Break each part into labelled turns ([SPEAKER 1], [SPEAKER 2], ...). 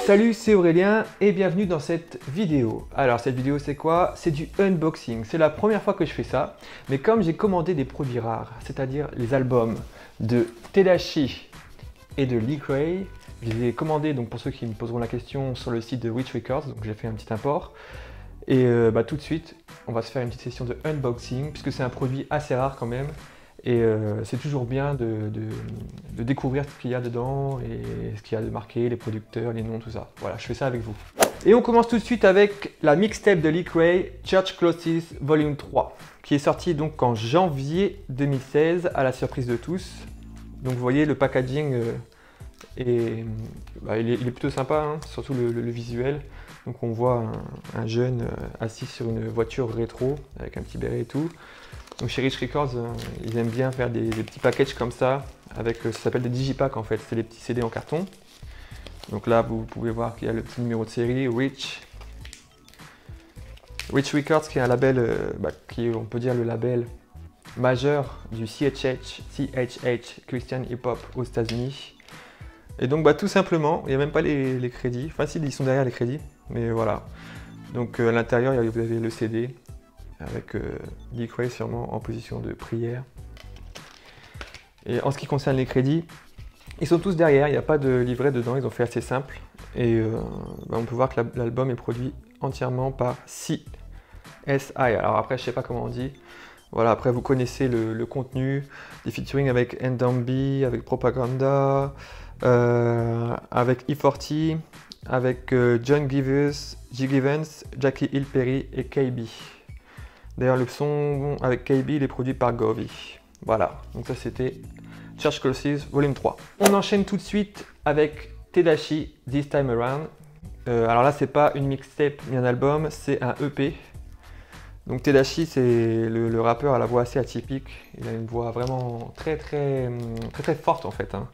[SPEAKER 1] Salut, c'est Aurélien et bienvenue dans cette vidéo. Alors cette vidéo c'est quoi? C'est du unboxing. C'est la première fois que je fais ça, mais comme j'ai commandé des produits rares, c'est-à-dire les albums de Tedashii et de Lecrae, je les ai commandés, donc pour ceux qui me poseront la question, sur le site de Witch Records, donc j'ai fait un petit import. Et tout de suite, on va se faire une petite session de unboxing, puisque c'est un produit assez rare quand même. Et c'est toujours bien de découvrir ce qu'il y a dedans et ce qu'il y a de marqué, les producteurs, les noms, tout ça. Voilà, je fais ça avec vous. Et on commence tout de suite avec la mixtape de Lecrae, Church Clothes Volume 3, qui est sortie donc en janvier 2016, à la surprise de tous. Donc vous voyez, le packaging il est plutôt sympa, hein, surtout le visuel. Donc on voit un jeune assis sur une voiture rétro, avec un petit béret et tout. Donc chez Witch Records, ils aiment bien faire des petits packages comme ça, avec ça s'appelle des digipacks en fait, c'est des petits CD en carton. Donc là vous pouvez voir qu'il y a le petit numéro de série, Witch Records, qui est un label, qui est, on peut dire, le label majeur du CHH Christian Hip Hop aux États-Unis. Et donc tout simplement, il n'y a même pas les crédits, enfin si, ils sont derrière les crédits, mais voilà. Donc à l'intérieur vous avez le CD, avec Lecrae sûrement en position de prière. Et en ce qui concerne les crédits, ils sont tous derrière, il n'y a pas de livret dedans, ils ont fait assez simple. Et on peut voir que l'album est produit entièrement par CSI. Alors après, je ne sais pas comment on dit. Voilà, après vous connaissez le contenu, des featuring avec Ndambi, avec Propaganda, avec E40, avec John Givens, Jackie Hill Perry et KB. D'ailleurs, le son avec KB, il est produit par Govey. Voilà, donc ça c'était Church Clothes Volume 3. On enchaîne tout de suite avec Tedashii, This Time Around. Alors là, c'est pas une mixtape ni un album, c'est un EP. Donc Tedashii, c'est le rappeur à la voix assez atypique. Il a une voix vraiment très forte en fait, hein.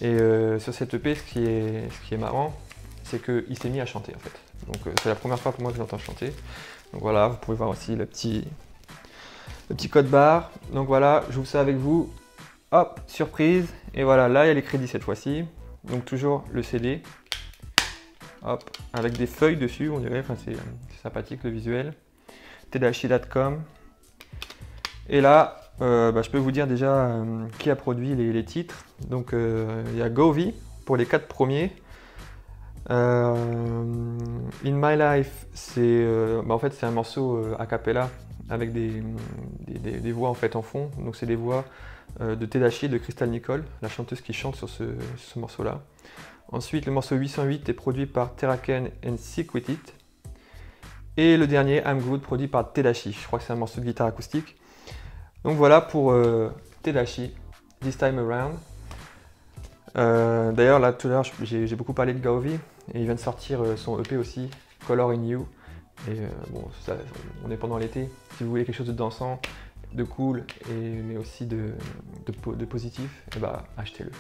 [SPEAKER 1] Et sur cet EP, ce qui est marrant, c'est qu'il s'est mis à chanter en fait. Donc c'est la première fois pour moi que je l'entends chanter. Donc voilà, vous pouvez voir aussi le petit code barre. Donc voilà, je vous ça avec vous. Hop, surprise. Et voilà, là il y a les crédits cette fois-ci. Donc toujours le CD. Hop, avec des feuilles dessus, on dirait. Enfin, c'est sympathique le visuel. Tedashii.com. Et là, je peux vous dire déjà qui a produit les titres. Donc il y a Govey pour les 4 premiers. In My Life, c'est en fait c'est un morceau a cappella avec des voix en fait en fond. Donc c'est des voix de Tedashii, de Crystal Nicole, la chanteuse qui chante sur ce morceau-là. Ensuite, le morceau 808 est produit par Terraken and Sick With It. Et le dernier, I'm Good, produit par Tedashii. Je crois que c'est un morceau de guitare acoustique. Donc voilà pour Tedashii, This Time Around. D'ailleurs, là tout à l'heure, j'ai beaucoup parlé de Govey. Et il vient de sortir son EP aussi, Color in You. Et on est pendant l'été. Si vous voulez quelque chose de dansant, de cool, mais aussi de positif, achetez-le.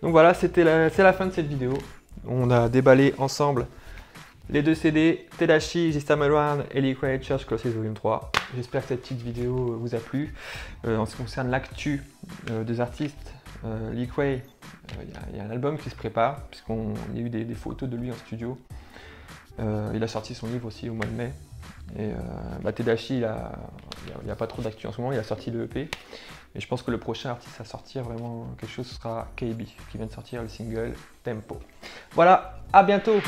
[SPEAKER 1] Donc voilà, c'est la fin de cette vidéo. On a déballé ensemble les 2 CD, Tedashii, This Time Around et Lecrae, Church Clothes Volume 3. J'espère que cette petite vidéo vous a plu. En ce qui concerne l'actu des artistes, Lecrae, il y a un album qui se prépare, puisqu'il y a eu des photos de lui en studio. Il a sorti son livre aussi au mois de mai. Et Tedashii, il n'y a pas trop d'actu en ce moment, il a sorti le EP. Et je pense que le prochain artiste à sortir vraiment quelque chose, ce sera KB, qui vient de sortir le single Tempo. Voilà, à bientôt!